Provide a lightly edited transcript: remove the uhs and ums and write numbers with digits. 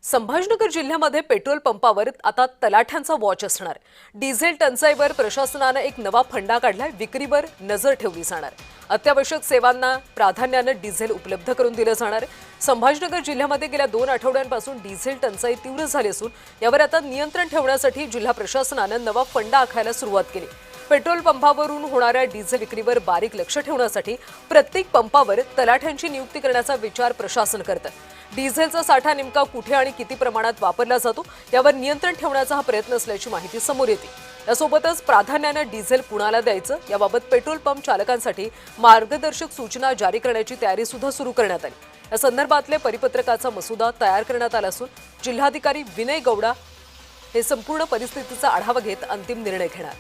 संभाजीनगर जिल्ह्यामध्ये पेट्रोल पंपावर आता तलाठ्यांचा वॉच असणार। डिझेल टंचाईवर प्रशासनाने एक नवा फंडा काढलाय। विक्रीवर नजर ठेवली जाणार। अत्यावश्यक सेवांना प्राधान्याने डिझेल उपलब्ध करून दिलं जाणार। संभाजीनगर जिल्ह्यामध्ये गेल्या 2 आठवड्यांपासून डिझेल टंचाई तीव्र झाली असून यावर आता नियंत्रण ठेवण्यासाठी जिल्हा प्रशासनाने नवा फंडा आखायला सुरुवात केली। पेट्रोल पंपावरून होणाऱ्या डिझेल विक्रीवर बारीक लक्ष ठेवण्यासाठी प्रत्येक पंपावर तलाठ्यांची नियुक्ती करण्याचा विचार प्रशासन करतं। डिझेलचा साठा नेमका कुठे आणि किती प्रमाणात वापरला जातो यावर नियंत्रण ठेवण्याचा हा प्रयत्न असल्याची माहिती समोर येते। यासोबतच प्राधान्याने डिझेल कुणाला द्यायचं याबाबत पेट्रोल पंप चालकांसाठी मार्गदर्शक सूचना जारी करण्याची तयारी सुद्धा सुरू करण्यात आली। या संदर्भातले परिपत्रकाचा मसुदा तयार करण्यात आला असून जिल्हाधिकारी विनय गौडा हे संपूर्ण परिस्थितीचा आढावा घेत अंतिम निर्णय घेणार।